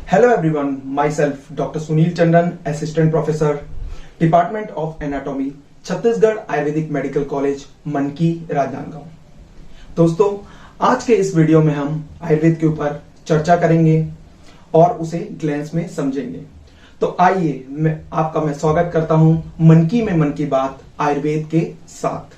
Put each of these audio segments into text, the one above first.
Hello everyone, myself Dr. Sunil Chandan, Assistant Professor, Department of Anatomy, Chhattisgarh Ayurvedic medical college मनकी, राजनांदगांव। दोस्तों, आज के इस video में हम आयुर्वेद के ऊपर चर्चा करेंगे और उसे ग्लैंस में समझेंगे। तो आइए मैं स्वागत करता हूं मनकी में मन की बात आयुर्वेद के साथ।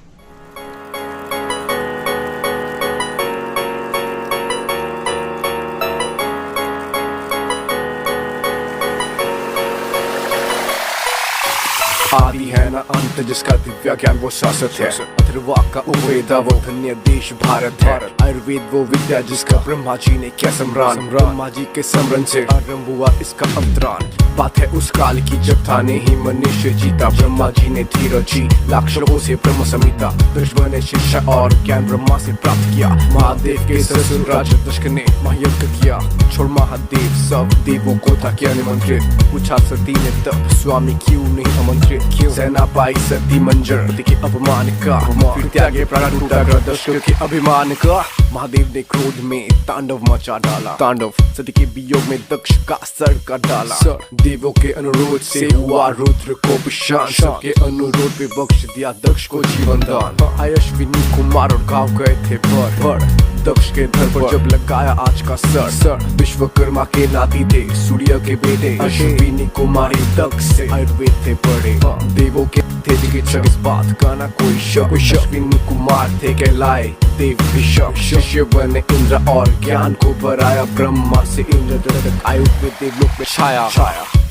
आदि है न अंत जिसका दिव्य ज्ञान वो शाश्वत है। अथर्वा का उपवेदा वो धन्य देश भारत है। आयुर्वेद वो विद्या जिसका ब्रह्मा जी ने किया सम्रान। ब्रह्मा जी के समरण से आरंभ हुआ इसका अवतरण। बात है उस काल की जब था नहीं मनुष्य जीता। ब्रह्मा जी ने धीर जी लाख श्लोकों से ब्रह्म संहिता दशरथ ने शिक्षा और ज्ञान ब्रह्मा से प्राप्त किया। महादेव के ससुर राजा दशरथ ने महायज्ञ किया। छोड़ महादेव सब देवों को था किया निमंत्रित। पूछा सती ने तब स्वामी क्यों नहीं आमंत्रित। क्यों सेना पाई सती मंजर के अपमान का। फिर त्यागे प्राण टूटा दशरथ के अभिमान का। महादेव ने क्रोध में तांडव मचा डाला। तांडव सती के वियोग में दक्ष का सर का डाला। देवों के अनुरोध से हुआ रुद्र को विशान। सबके अनुरोध पे बख्श दिया दक्ष को जीवन दान। अश्विनी कुमार और गाँव गए थे भर दक्ष के धर पर जब लगाया आज का सर। विश्वकर्मा के नाती थे सूर्य के बेटे। अश्विनी कुमारी दक्ष से आयुर्वेद थे पढ़े। देवों के थे चिकित्सक इस बात का ना कोई शक। अश्विनी कुमार थे कहलाए देव ऋषभ। शिष्य बने इंद्र और ज्ञान को बढ़ाया। ब्रह्मा से इंद्र तक आयुर्वेद देवलोक में छाया।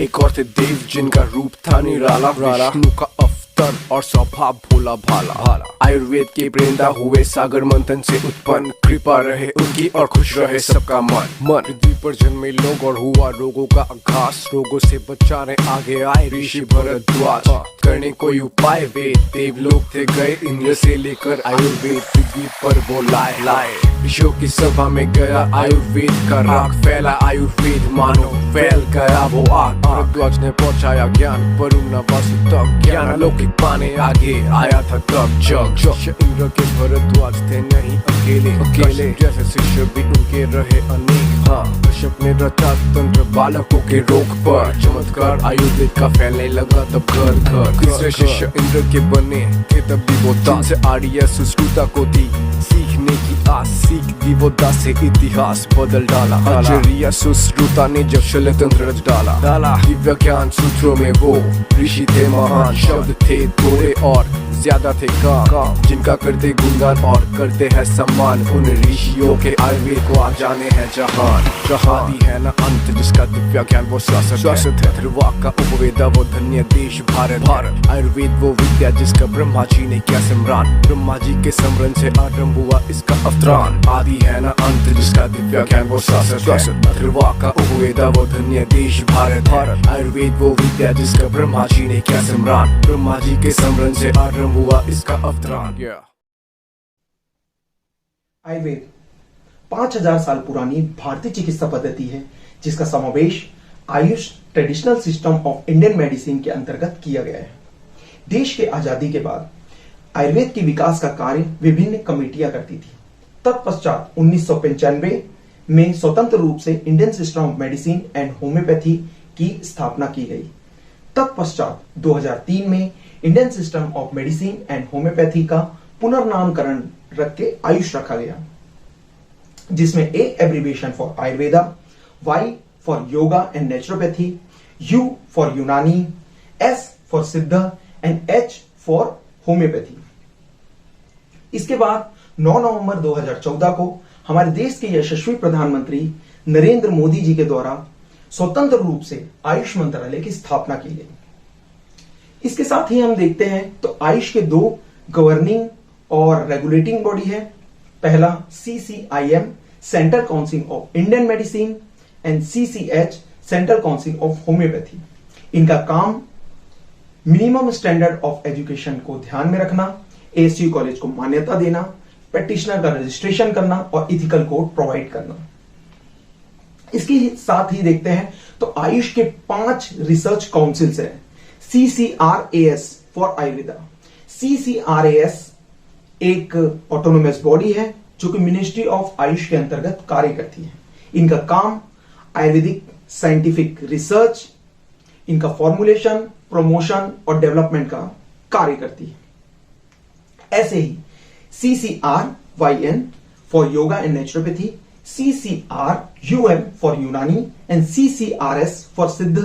एक और थे देव जिनका रूप था निराला। विष्णु का अवतार और स्वभाव भोला भाला। आयुर्वेद के प्रेरणा हुए सागर मंथन से उत्पन्न। कृपा रहे उनकी और खुश रहे सबका मन। पृथ्वी पर जन्मे लोग और हुआ रोगों का आघास। रोगों से बचाने आगे आए ऋषि भरद्वाज। करने कोई उपाय वेद देवलोक थे गए। इंद्र से लेकर आयुर्वेद पृथ्वी पर वो लाए। ऋषियों की सभा में गया आयुर्वेद का राग। फैला आयुर्वेद मानो फैल गया वो आग। भरद्वाज ने पहुंचाया ज्ञान वरुण वासु तक। ज्ञान अलौकिक पाने आगे आया था तब जग। इंद्र के भरद्वाज थे नहीं अकेले जैसे शिष्य भी उनके रहे अनेक। कश्यप ने रचा तंत्र बालकों के रोग पर। चमत्कार आयुर्वेद का फैलने लगा तब घर। तीसरे शिष्य इंद्र के बने थे तब भी वो दास। से आर्य सुश्रुता को दी सीखने की आस। सीख दी वो दास से इतिहास बदल डाला। आचार्य सुश्रुता ने जब शल्यतंत्र रच डाला। दिव्य ज्ञान सूत्रों में वो ऋषि थे महान। शब्द थे थोड़े और ज्यादा थे काम। जिनका करते गुणगान और करते हैं सम्मान। उन ऋषियों के आयुर्वेद को आ जाने हैं जहान है न अंत जिसका दिव्य ज्ञान वो शाश्वत है। अथर्वा का उपवेदा वो धन्य देश भारत। आयुर्वेद वो विद्या जिसका ब्रह्मा जी ने किया सम्रान। ब्रह्मा जी के समरण से आरंभ हुआ इसका अवतरण। आदि है न अंत जिसका दिव्य ज्ञान वो शाश्वत है। अथर्वा का उपवेदा वो धन्य देश भारत। आयुर्वेद वो विद्या जिसका ब्रह्मा जी ने किया सम्रान। ब्रह्मा जी के समरण से आरंभ हुआ इसका अवतरण। आयुर्वेद 5000 साल पुरानी भारतीय चिकित्सा पद्धति है जिसका समावेश Ayush traditional system of Indian medicine के अंतर्गत किया गया है। देश के आजादी के बाद आयुर्वेद के विकास का कार्य विभिन्न कमेटियां करती थी। तत्पश्चात 1995 में स्वतंत्र रूप से Indian system of medicine and homoeopathy की स्थापना की गई। तत्पश्चात 2003 में Indian system of medicine and homoeopathy का पुनर्नामकरण रख के आयुष रखा गया, जिसमें A abbreviation for Ayurveda, Y for yoga and naturopathy, U for Unani, S for Siddha and H for homoeopathy. इसके बाद 9 नवंबर 2014 को हमारे देश के यशस्वी प्रधानमंत्री नरेंद्र मोदी जी के द्वारा स्वतंत्र रूप से आयुष मंत्रालय की स्थापना की गई। इसके साथ ही हम देखते हैं तो आयुष के 2 गवर्निंग और रेगुलेटिंग बॉडी है। पहला CCIM central council of Indian medicine and CCH central council of homeopathy. इनका काम मिनिमम स्टैंडर्ड ऑफ एजुकेशन को ध्यान में रखना, ASU कॉलेज को मान्यता देना, प्रैक्टिशनर का रजिस्ट्रेशन करना और इथिकल कोड प्रोवाइड करना। इसके साथ ही देखते हैं तो आयुष के 5 रिसर्च काउंसिल्स हैं। CCRAS for Ayurveda. CCRAS एक ऑटोनोमस बॉडी है जो कि मिनिस्ट्री ऑफ आयुष के अंतर्गत कार्य करती है। इनका काम आयुर्वेदिक साइंटिफिक रिसर्च, इनका फॉर्मुलेशन, प्रमोशन और डेवलपमेंट का कार्य करती है। ऐसे ही CCRYN for yoga and naturopathy, CCRUM for यूनानी and CCRS for Siddha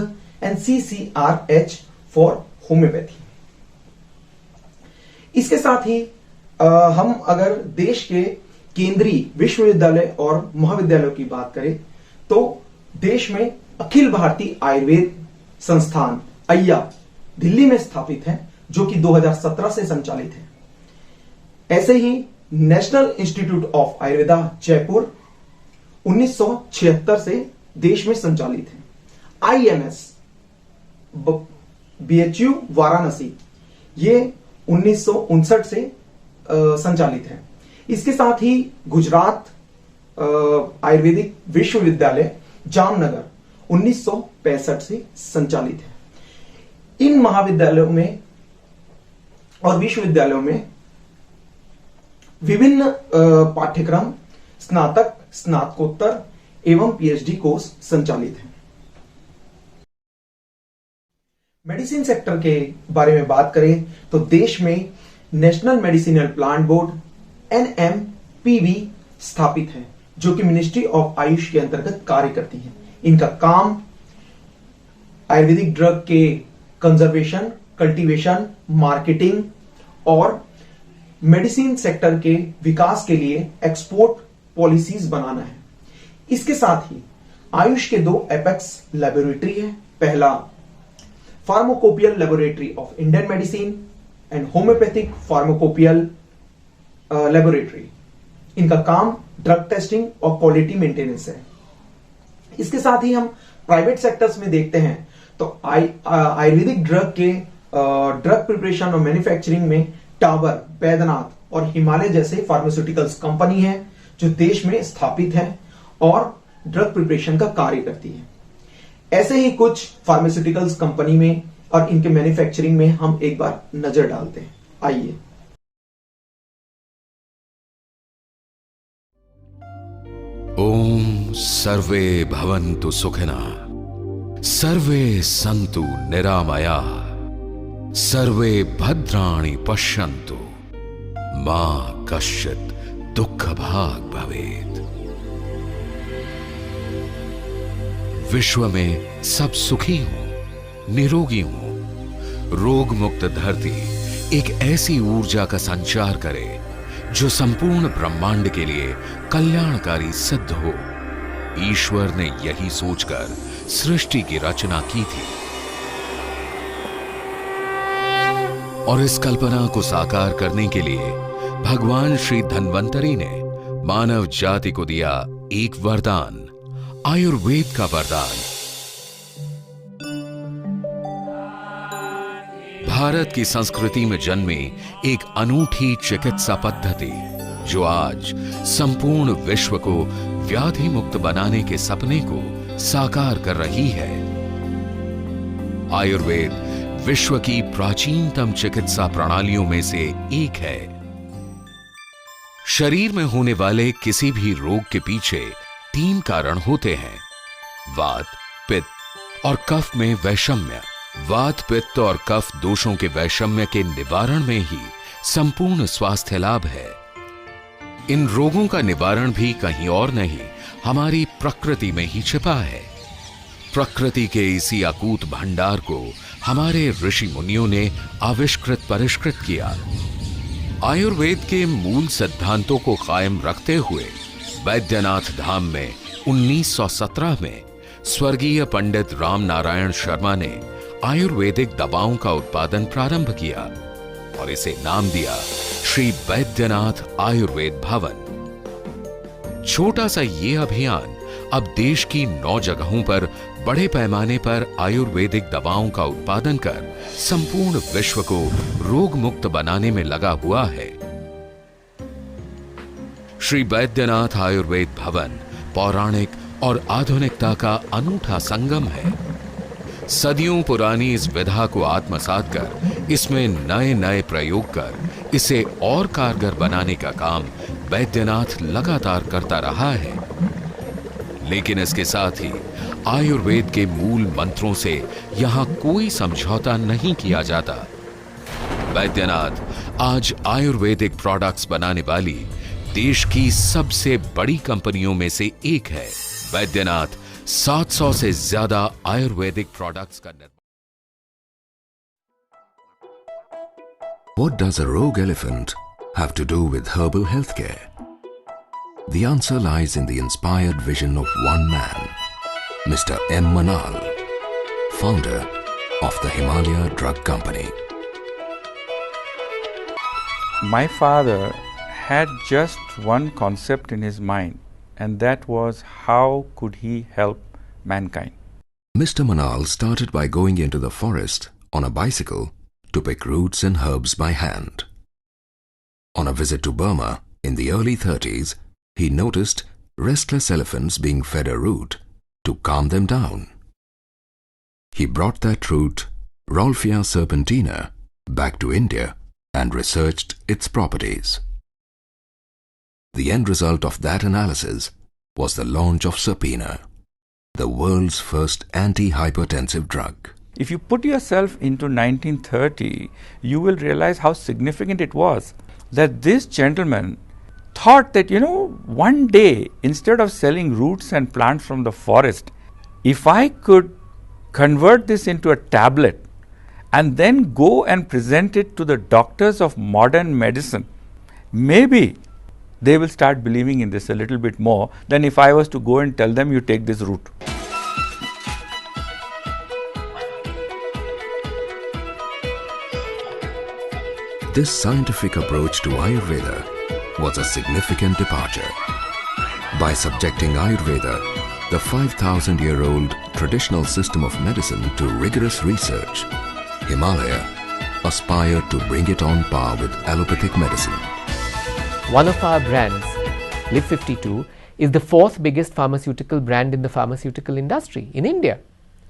and CCRH for homoeopathy. इसके साथ ही हम अगर देश के केंद्रीय विश्वविद्यालय और महाविद्यालयों की बात करें तो देश में अखिल भारतीय आयुर्वेद संस्थान अय्या दिल्ली में स्थापित है, जो कि 2017 से संचालित है। ऐसे ही national institute of Ayurveda Jaipur 1976 से देश में संचालित है। IMS BHU वाराणसी ये 1959 से संचालित है। इसके साथ ही गुजरात आयुर्वेदिक विश्वविद्यालय जामनगर 1965 से संचालित है। इन महाविद्यालयों में और विश्वविद्यालयों में विभिन्न पाठ्यक्रम, स्नातक, स्नातकोत्तर एवं PhD कोर्स संचालित हैं। मेडिसिन सेक्टर के बारे में बात करें तो देश में national medicinal plant board NMPB स्थापित है, जो कि मिनिस्ट्री ऑफ आयुष के अंतर्गत कार्य करती है। इनका काम आयुर्वेदिक ड्रग के कंजर्वेशन, कल्टीवेशन, मार्केटिंग और मेडिसिन सेक्टर के विकास के लिए एक्सपोर्ट पॉलिसीज बनाना है। इसके साथ ही आयुष के 2 एपेक्स लेबोरेटरी है। पहला pharmacopoeial laboratory of Indian medicine and homeopathic pharmacopoeial laboratory. इनका काम ड्रग टेस्टिंग और क्वालिटी मेंटेनेंस है। इसके साथ ही हम प्राइवेट सेक्टर्स में देखते हैं तो आयुर्वेदिक ड्रग के ड्रग प्रिपरेशन और मैन्युफैक्चरिंग में टावर, बैद्यनाथ और हिमालय जैसे फार्मास्यूटिकल्स कंपनी है, जो देश में स्थापित है और ड्रग प्रिपरेशन का कार्य करती है। ऐसे ही कुछ फार्मास्यूटिकल्स कंपनी में और इनके मैन्युफैक्चरिंग में हम एक बार नजर डालते हैं। आइए। ओम सर्वे भवन्तु सुखिनः, सर्वे सन्तु निरामयाः, सर्वे भद्राणि पश्यन्तु, मा कश्चित् दुःखभाग् भवेत्। विश्व में सब सुखी हों, निरोगी हों, रोग मुक्त धरती एक ऐसी ऊर्जा का संचार करे जो संपूर्ण ब्रह्मांड के लिए कल्याणकारी सिद्ध हो। ईश्वर ने यही सोचकर सृष्टि की रचना की थी और इस कल्पना को साकार करने के लिए भगवान श्री धन्वंतरी ने मानव जाति को दिया एक वरदान, आयुर्वेद का वरदान। भारत की संस्कृति में जन्मी एक अनूठी चिकित्सा पद्धति जो आज संपूर्ण विश्व को व्याधि मुक्त बनाने के सपने को साकार कर रही है। आयुर्वेद विश्व की प्राचीनतम चिकित्सा प्रणालियों में से एक है। शरीर में होने वाले किसी भी रोग के पीछे 3 कारण होते हैं: वात, पित्त और कफ में वैषम्य। वात, पित्त और कफ दोषों के वैषम्य के निवारण में ही संपूर्ण स्वास्थ्य लाभ है। इन रोगों का निवारण भी कहीं और नहीं, हमारी प्रकृति में ही छिपा है। प्रकृति के इसी अकूत भंडार को हमारे ऋषि मुनियों ने आविष्कृत परिष्कृत किया। आयुर्वेद के मूल सिद्धांतों को कायम रखते हुए बैद्यनाथ धाम में 1917 में स्वर्गीय पंडित राम नारायण शर्मा ने आयुर्वेदिक दवाओं का उत्पादन प्रारंभ किया और इसे नाम दिया श्री बैद्यनाथ आयुर्वेद भवन। छोटा सा ये अभियान अब देश की 9 जगहों पर बड़े पैमाने पर आयुर्वेदिक दवाओं का उत्पादन कर संपूर्ण विश्व को रोग मुक्त बनाने में लगा हुआ है। श्री बैद्यनाथ आयुर्वेद भवन पौराणिक और आधुनिकता का अनूठा संगम है। सदियों पुरानी इस विधा को आत्मसात कर इसमें नए नए प्रयोग कर इसे और कारगर बनाने का काम बैद्यनाथ लगातार करता रहा है। लेकिन इसके साथ ही आयुर्वेद के मूल मंत्रों से यहां कोई समझौता नहीं किया जाता। वैद्यनाथ आज आयुर्वेदिक प्रोडक्ट्स बनाने वाली देश की सबसे बड़ी कंपनियों में से एक है। वैद्यनाथ 700 से ज्यादा आयुर्वेदिक प्रोडक्ट्स का निर्माण। What does a rogue elephant have to do with herbal healthcare? The answer lies in the inspired vision of one man, Mr. M. Manal, founder of the Himalaya Drug Company. My father had just one concept in his mind, and that was how could he help mankind. Mr. Manal started by going into the forest on a bicycle to pick roots and herbs by hand. On a visit to Burma in the early 30s, he noticed restless elephants being fed a root to calm them down. He brought that root, Rolfia serpentina, back to India and researched its properties. The end result of that analysis was the launch of Serpina, the world's first anti-hypertensive drug. If you put yourself into 1930, you will realize how significant it was that this gentleman thought that, one day, instead of selling roots and plants from the forest, if I could convert this into a tablet and then go and present it to the doctors of modern medicine, maybe they will start believing in this a little bit more than if I was to go and tell them, you take this root. This scientific approach to Ayurveda was a significant departure. By subjecting Ayurveda, the 5,000-year-old traditional system of medicine, to rigorous research, Himalaya aspired to bring it on par with allopathic medicine. One of our brands, Live 52, is the fourth biggest pharmaceutical brand in the pharmaceutical industry in India.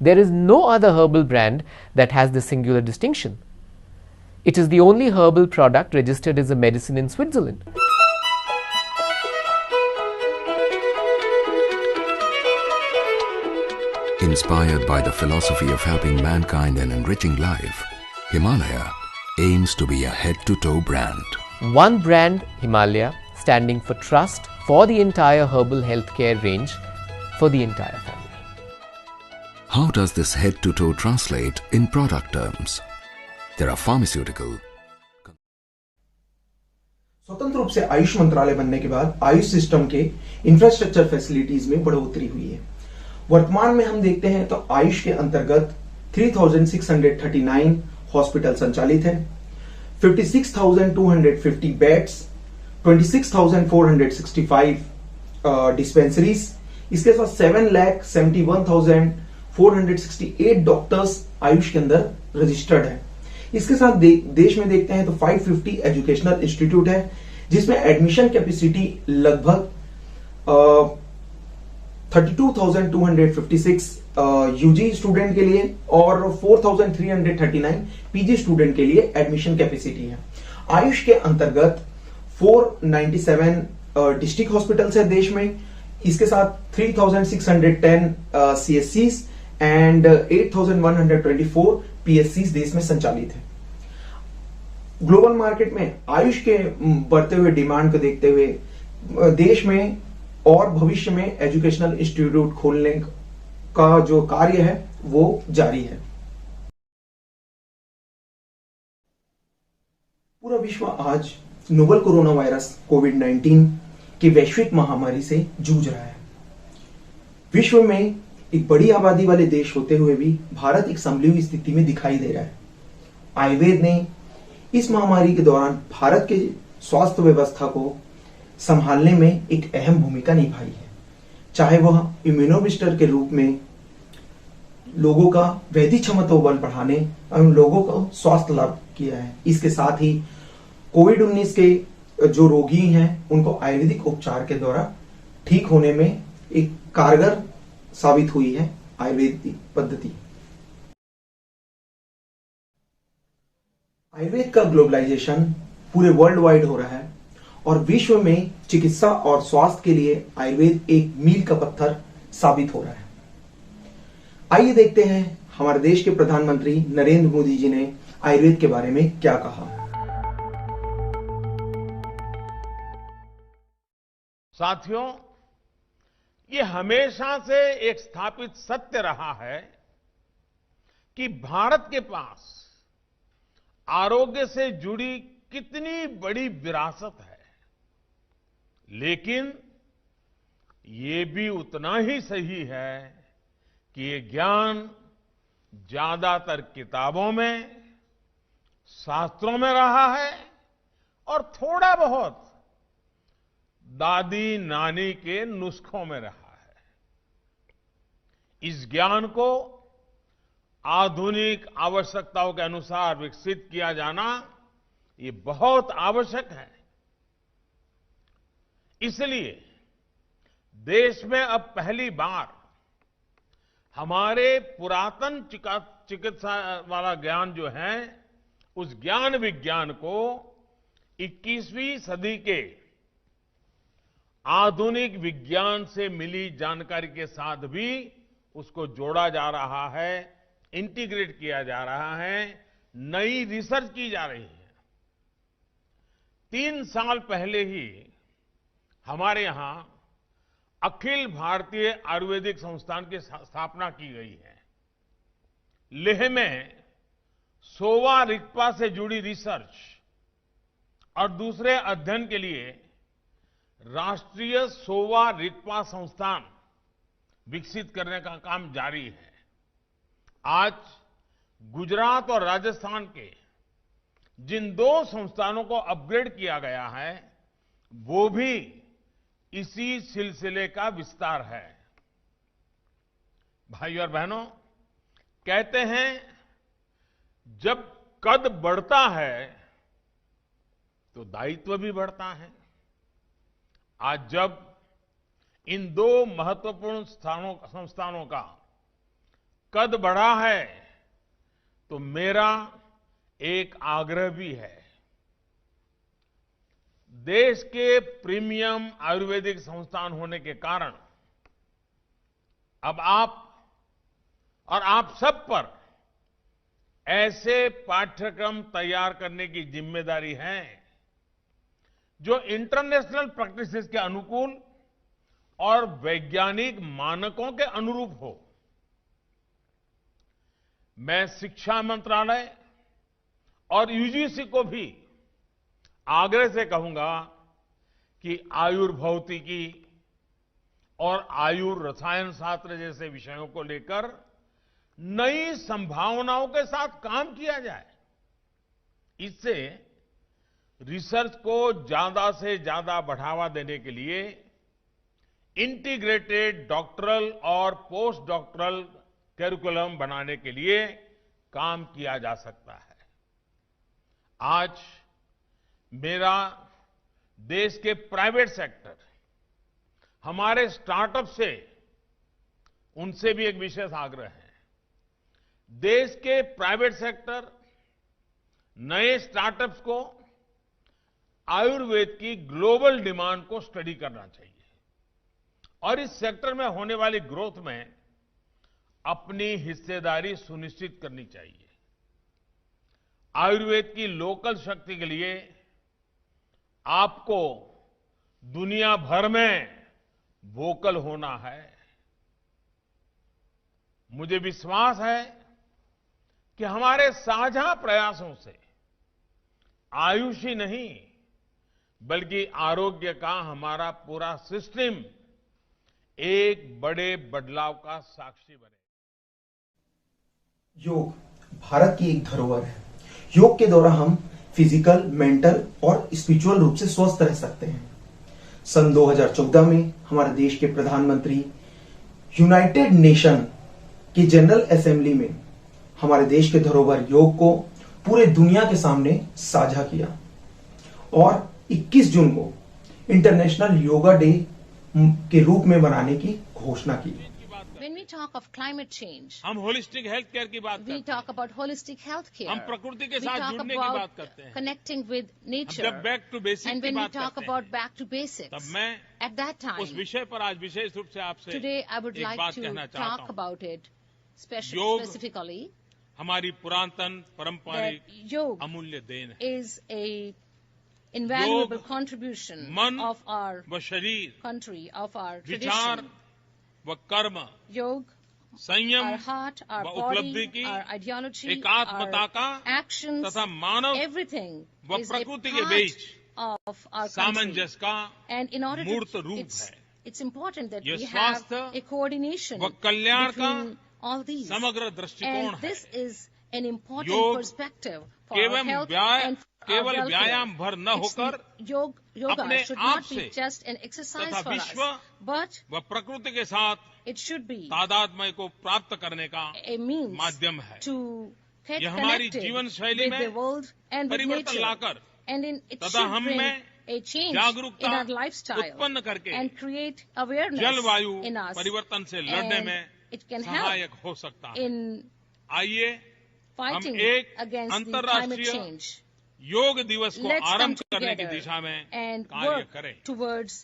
There is no other herbal brand that has this singular distinction. It is the only herbal product registered as a medicine in Switzerland. Inspired by the philosophy of helping mankind and enriching life, Himalaya aims to be a head-to-toe brand. One brand, Himalaya, standing for trust for the entire herbal healthcare range for the entire family. How does this head-to-toe translate in product terms? There are pharmaceutical. स्वतंत्र रूप से आयुष मंत्रालय बनने के बाद Ayush system के infrastructure facilities में बढ़ोतरी हुई है। वर्तमान में हम देखते हैं तो आयुष के अंतर्गत 3,639 हॉस्पिटल संचालित है, 56,250 बेड्स, 26,465 डिस्पेंसरीज, इसके साथ 7,71,468 डॉक्टर्स आयुष के अंदर रजिस्टर्ड है। इसके साथ देश में देखते हैं तो 550 एजुकेशनल इंस्टीट्यूट है, जिसमें एडमिशन कैपेसिटी लगभग 32,256 यूजी स्टूडेंट के लिए और 4,339 पीजी स्टूडेंट के लिए एडमिशन कैपेसिटी है। आयुष के अंतर्गत 497 डिस्ट्रिक्ट हॉस्पिटल्स है देश में, इसके साथ 3,610 सीएससीज एंड 8,124 पीएससीज देश में संचालित है। ग्लोबल मार्केट में आयुष के बढ़ते हुए डिमांड को देखते हुए देश में और भविष्य में एजुकेशनल इंस्टीट्यूट खोलने का जो कार्य है वो जारी है। पूरा विश्व आज नोवल कोरोना वायरस कोविड-19 की वैश्विक महामारी से जूझ रहा है। विश्व में एक बड़ी आबादी वाले देश होते हुए भी भारत एक संभली हुई स्थिति में दिखाई दे रहा है। आयुर्वेद ने इस महामारी के दौरान भारत के स्वास्थ्य व्यवस्था को संभालने में एक अहम भूमिका निभाई है, चाहे वह इम्यूनोबूस्टर के रूप में लोगों का वैधि क्षमता बल बढ़ाने एवं लोगों को स्वास्थ्य लाभ किया है। इसके साथ ही कोविड-19 के जो रोगी हैं उनको आयुर्वेदिक उपचार के द्वारा ठीक होने में एक कारगर साबित हुई है आयुर्वेदिक पद्धति। आयुर्वेद का ग्लोबलाइजेशन पूरे वर्ल्ड वाइड हो रहा है और विश्व में चिकित्सा और स्वास्थ्य के लिए आयुर्वेद एक मील का पत्थर साबित हो रहा है। आइए देखते हैं हमारे देश के प्रधानमंत्री नरेंद्र मोदी जी ने आयुर्वेद के बारे में क्या कहा। साथियों, ये हमेशा से एक स्थापित सत्य रहा है कि भारत के पास आरोग्य से जुड़ी कितनी बड़ी विरासत है, लेकिन ये भी उतना ही सही है कि ये ज्ञान ज्यादातर किताबों में, शास्त्रों में रहा है और थोड़ा बहुत दादी नानी के नुस्खों में रहा है। इस ज्ञान को आधुनिक आवश्यकताओं के अनुसार विकसित किया जाना ये बहुत आवश्यक है। इसलिए देश में अब पहली बार हमारे पुरातन चिकित्सा वाला ज्ञान जो है, उस ज्ञान विज्ञान को 21वीं सदी के आधुनिक विज्ञान से मिली जानकारी के साथ भी उसको जोड़ा जा रहा है, इंटीग्रेट किया जा रहा है, नई रिसर्च की जा रही है। 3 साल पहले ही हमारे यहां अखिल भारतीय आयुर्वेदिक संस्थान की स्थापना की गई है। लेह में सोवा रिगपा से जुड़ी रिसर्च और दूसरे अध्ययन के लिए राष्ट्रीय सोवा रिगपा संस्थान विकसित करने का काम जारी है। आज गुजरात और राजस्थान के जिन 2 संस्थानों को अपग्रेड किया गया है, वो भी इसी सिलसिले का विस्तार है। भाइयों और बहनों, कहते हैं जब कद बढ़ता है तो दायित्व भी बढ़ता है। आज जब इन 2 महत्वपूर्ण संस्थानों का कद बढ़ा है तो मेरा एक आग्रह भी है। देश के प्रीमियम आयुर्वेदिक संस्थान होने के कारण अब आप सब पर ऐसे पाठ्यक्रम तैयार करने की जिम्मेदारी है जो इंटरनेशनल प्रैक्टिसेस के अनुकूल और वैज्ञानिक मानकों के अनुरूप हो। मैं शिक्षा मंत्रालय और यूजीसी को भी आग्रह से कहूंगा कि आयुर्भौतिकी और आयुर्रसायन शास्त्र जैसे विषयों को लेकर नई संभावनाओं के साथ काम किया जाए। इससे रिसर्च को ज्यादा से ज्यादा बढ़ावा देने के लिए इंटीग्रेटेड डॉक्टरल और पोस्ट डॉक्टरल करिकुलम बनाने के लिए काम किया जा सकता है। आज मेरा देश के प्राइवेट सेक्टर, हमारे स्टार्टअप से, उनसे भी एक विशेष आग्रह है। देश के प्राइवेट सेक्टर नए स्टार्टअप्स को आयुर्वेद की ग्लोबल डिमांड को स्टडी करना चाहिए और इस सेक्टर में होने वाली ग्रोथ में अपनी हिस्सेदारी सुनिश्चित करनी चाहिए। आयुर्वेद की लोकल शक्ति के लिए आपको दुनिया भर में वोकल होना है। मुझे विश्वास है कि हमारे साझा प्रयासों से आयुष ही नहीं बल्कि आरोग्य का हमारा पूरा सिस्टम एक बड़े बदलाव का साक्षी बने। योग भारत की एक धरोहर है। योग के द्वारा हम फिजिकल, मेंटल और स्पिरिचुअल रूप से स्वस्थ रह सकते हैं। सन 2014 में हमारे देश के प्रधानमंत्री यूनाइटेड नेशन की जनरल असेंबली में हमारे देश के धरोहर योग को पूरे दुनिया के सामने साझा किया और 21 जून को इंटरनेशनल योगा डे के रूप में मनाने की घोषणा की। When we we talk of climate change, हम होलिस्टिक हेल्थ केयर की बात we करते हैं, talk about holistic health care. हम प्रकृति के We साथ talk जुड़ने की about बात करते हैं, connecting with हम nature. जब बैक टू बेसिक And की when we बात talk करते about हैं, back to basics, तब मैं at that time, उस विषय पर आज विशेष रूप से आपसे today I would एक like बात to कहना चाहता talk हूँ। about it योग specifically. हमारी पुरातन That पारंपरिक yoga अमूल्य देन है। is a invaluable योग contribution मन of our व शरीर, country, of our विचार tradition. व कर्म, Yoga, संयम our heart, our व उपलब्धि body, की, our ideology, एकात्मता our का actions, तथा मानव everything व is a प्रकृति के part beach of our country. सामंजस्य का And in order मूर्त to, रूप it's, है। it's important that यह we have स्वास्थ्य a coordination व कल्याण का between all these. समग्र दृष्टिकोण And है। this is an important योग perspective for our केवल health and our केवल welfare. व्यायाम भर न It's होकर yoga अपने should आप not be से just an exercise तथा for us, विश्व but व प्रकृति के साथ it should be तादात्म्य को प्राप्त करने का a means माध्यम है। to get यह हमारी connected जीवन शैली with में the world and with परिवर्तन nature. लाकर And it तथा should हम bring में a change in जागरूकता our lifestyle उत्पन्न करके and create awareness जलवायु in us. परिवर्तन से लड़ने And में it can सहायक help हो सकता है। in आइए fighting एक against the climate अंतर्राष्ट्रीय change. योग दिवस को Let's come आरंभ करने की together दिशा में and कार्य work करें। towards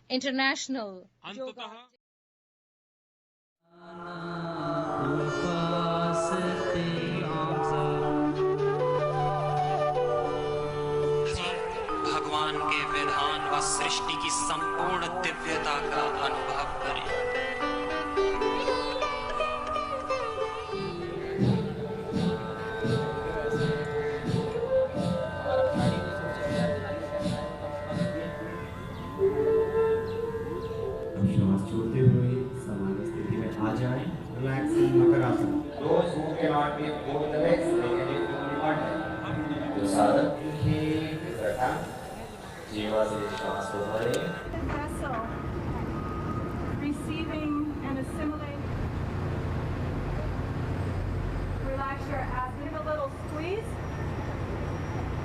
international yoga. अंततः भगवान के विधान व सृष्टि की संपूर्ण दिव्यता का अनुभव करें। श्वास छोड़ते हुए सामान्य स्थिति में आ जाएं। Relaxing makarasana. Those who cannot be moved in the legs, they can be moved on. जो साधक की बैठा जीवा से श्वास को भरें। Vessel, receiving and assimilating. Relax your abs, give a little squeeze.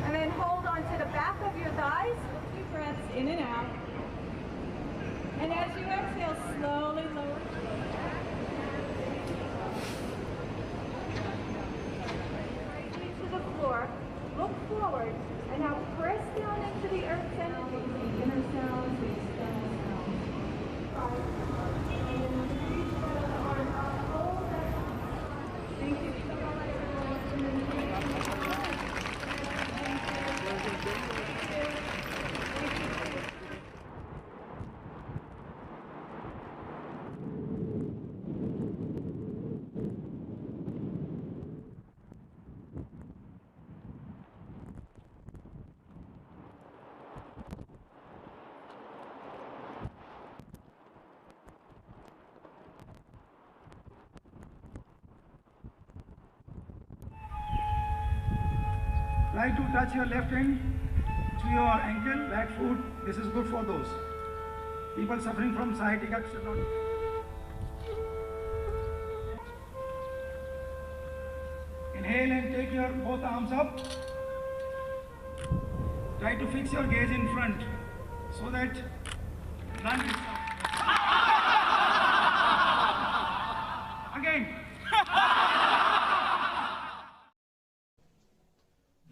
And then hold on to the back of your thighs. A few breaths in and out. And as you exhale, slowly lower. Right knee to the floor. Look forward. And now press down into the earth's energy. The inner sounds, the external sounds. And then reach the arm up. Hold that. Thank you so much. Try to touch your left hand to your ankle, back foot. This is good for those people suffering from sciatica. Should not. Inhale and take your both arms up. Try to fix your gaze in front so that lung is again.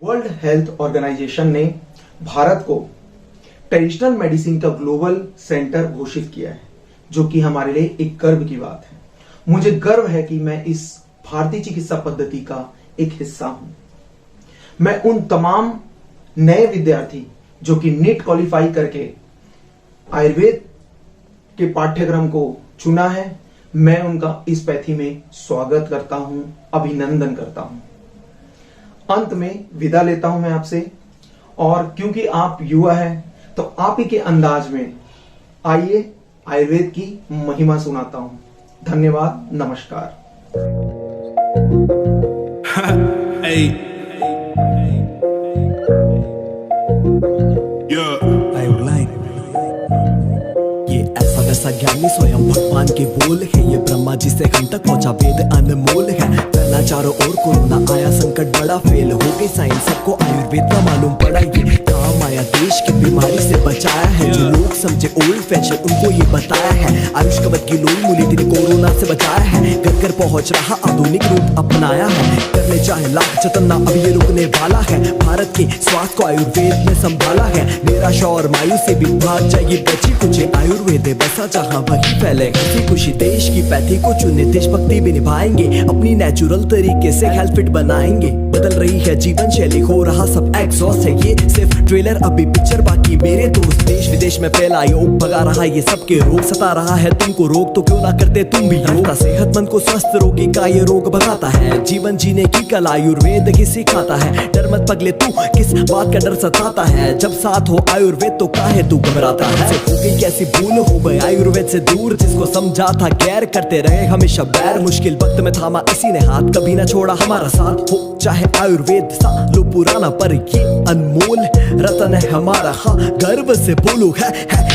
World health organisation ने भारत को traditional medicine का global centre घोषित किया है, जो कि हमारे लिए एक गर्व की बात है। मुझे गर्व है कि मैं इस भारतीय चिकित्सा पद्धति का एक हिस्सा हूं। मैं उन तमाम नए विद्यार्थी जो कि नीट क्वालिफाई करके आयुर्वेद के पाठ्यक्रम को चुना है, मैं उनका इस पैथी में स्वागत करता हूं, अभिनंदन करता हूं। अंत में विदा लेता हूं मैं आपसे, और क्योंकि आप युवा हैं तो आप ही के अंदाज में आइए आयुर्वेद की महिमा सुनाता हूं। धन्यवाद, नमस्कार। ये ऐसा वैसा ज्ञानी स्वयं भगवान के बोल है, ये ब्रह्मा जी से हम तक पहुंचा वेद अनमोल है। फैला चारों ओर कोरोना आया, संकट बड़ा फेल हो गई साइंस, सबको आयुर्वेद का मालूम पड़ा। ये काम आया देश की बीमारी से बचाया है, जो लोग समझे जे ओल्ड फैशन उनको ये बताया है। आयुष कवच की लोई मूली तेरे कोरोना से बचाया है। घर घर पहुंच रहा आधुनिक रूप अपनाया है। करने चाहे लाख जतन ना अब ये रुकने वाला है। भारत के स्वास्थ्य को आयुर्वेद ने संभाला है। निराश और मायूस से भी भाग जाएगी बची कुछ। आयुर्वेद बसा जहाँ वही फैले हंसी खुशी। देश की पैथी को चुने देशभक्ति भी निभाएंगे। अपनी नेचुरल तरीके से हेल्थ फिट बनाएंगे। बदल रही है जीवन शैली, हो रहा सब एग्जॉस्ट है। ये सिर्फ ट्रेलर अभी पिक्चर बाकी मेरे दोस्त। देश विदेश में फैला योग भगा रहा ये सबके रोग। सता रहा है तुमको रोग तो क्यों ना करते तुम भी योग। सेहतमंद को स्वस्थ रोगी का ये रोग भगाता है। जीवन जीने की कला आयुर्वेद ही सिखाता है। डर मत पगले तू किस बात का डर सताता है। जब साथ हो आयुर्वेद तो काहे तू घबराता है। हो गई कैसी भूल हो गए आयुर्वेद से दूर। जिसको समझा था गैर करते रहे हमेशा बैर। मुश्किल वक्त में थामा इसी ने हाथ, कभी ना छोड़ा हमारा साथ। हो चाहे आयुर्वेद सालों पुराना पर ये अनमोल रतन है हमारा। हाँ गर्व से बोलो है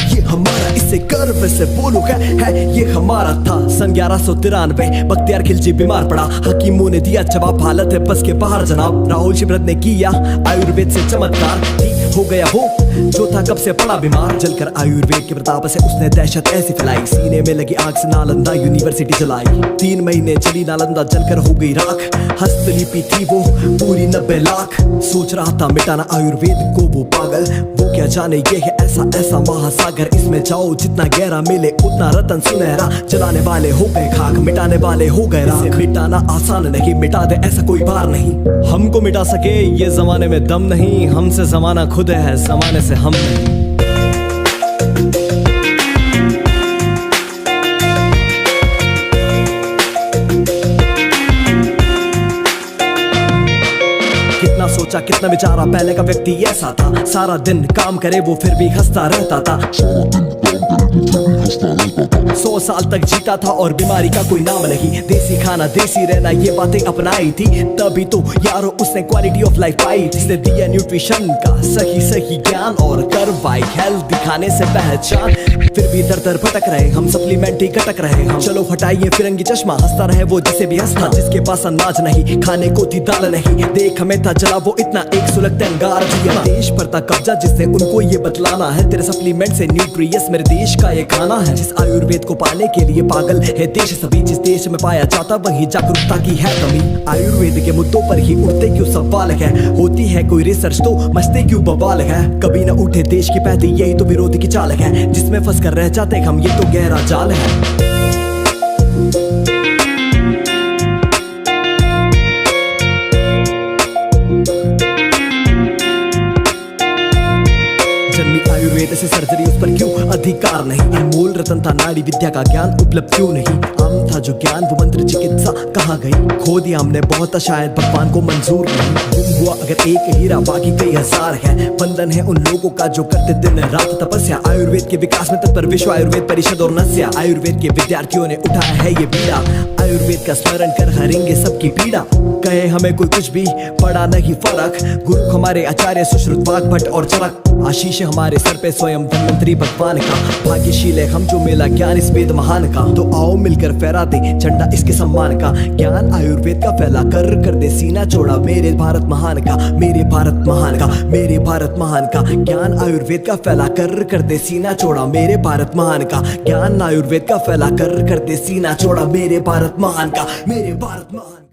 ये हमारा। इसे गर्व से बोलो है ये हमारा था। सन 1193 बख्तियार खिलजी बीमार पड़ा। हकीमों ने दिया जवाब, हालत है बस के बाहर जनाब। राहुल शिवरत ने किया आयुर्वेद से चमत्कार। ठीक हो गया वो जो था कब से पड़ा बीमार। जलकर आयुर्वेद के प्रताप से उसने दहशत ऐसी फैलाई। सीने में लगी आग से नालंदा यूनिवर्सिटी जलाई। 3 महीने चली नालंदा जलकर हो गई राख। हस्तलिपि थी वो पूरी 90 लाख। सोच रहा था मिटाना आयुर्वेद को वो पागल। वो क्या जाने ये है ऐसा ऐसा महासागर। इसमें जाओ जितना गहरा मिले उतना रतन सुनहरा। जलाने वाले हो गए खाक, मिटाने वाले हो गए राख। मिटाना आसान नहीं, मिटा दे ऐसा कोई बार नहीं। हमको मिटा सके ये जमाने में दम नहीं। हमसे जमाना खुद है, जमाने से हम नहीं। कितना सोचा कितना बेचारा पहले का व्यक्ति ऐसा था। सारा दिन काम करे वो फिर भी हंसता रहता था। 100 साल तक जीता था और बीमारी का कोई नाम नहीं। देसी खाना देसी रहना ये बातें अपनाई थी। तभी तो यारो उसने क्वालिटी ऑफ लाइफ पाई। जिसने दिया न्यूट्रिशन का सही ज्ञान और करवाई हेल्थ दिखाने से पहचान। फिर भी दर दर भटक रहे हम, सप्लीमेंट ही कटक रहे हम। चलो हटाइए फिरंगी चश्मा, हंसता रहे वो जिसे भी हंसता। जिसके पास अनाज नहीं खाने को थी दाल नहीं। देख हमें था जला वो इतना एक सुलगता अंगार। देश पर था कब्जा जिससे उनको ये बतलाना है। तेरे सप्लीमेंट से न्यूट्रियस मेरे देश का ये खाना है। जिस आयुर्वेद को पाने के लिए पागल है देश सभी। जिस देश में पाया जाता वही जागरूकता की है कमी। आयुर्वेद के मुद्दों पर ही उठते क्यों सवाल है। होती है कोई रिसर्च तो मचते क्यों बवाल है। कभी न उठे देश की पैदी यही तो विरोधी की चाल है। जिसमें फंस कर रह जाते हम ये तो गहरा जाल है। आयुर्वेद से सर्जरी उस पर क्यों अधिकार नहीं। अनमोल रतन था नाड़ी विद्या का ज्ञान उपलब्ध क्यों नहीं। आम था जो ज्ञान वो मंत्र चिकित्सा कहाँ गई। खो दिया हमने बहुत शायद भगवान को मंजूर नहीं। गुम हुआ अगर एक हीरा बाकी कई हजार है। वंदन है उन लोगों का जो करते दिन रात तपस्या। आयुर्वेद के विकास में तत्पर विश्व आयुर्वेद परिषद और नस्या। आयुर्वेद के विद्यार्थियों ने उठाया है ये बीड़ा। आयुर्वेद का स्मरण कर हरेंगे सबकी पीड़ा। कहे हमें कोई कुछ भी पड़ा नहीं फर्क। गुरु हमारे आचार्य सुश्रुत वाग भट्ट और चरक। आशीष हमारे सर पे स्वयं धन्वंतरी भगवान का। भाग्यशील है हम जो मेला ज्ञान इस वेद महान का। तो आओ मिलकर फहरा दे झंडा इसके सम्मान का। ज्ञान आयुर्वेद का फैला कर दे सीना चौड़ा। मेरे भारत महान का, मेरे भारत महान का, मेरे भारत महान का। ज्ञान आयुर्वेद का फैला कर दे सीना चौड़ा। मेरे भारत महान का ज्ञान आयुर्वेद का फैला कर दे सीना चौड़ा। मेरे भारत महान का, मेरे भारत महान।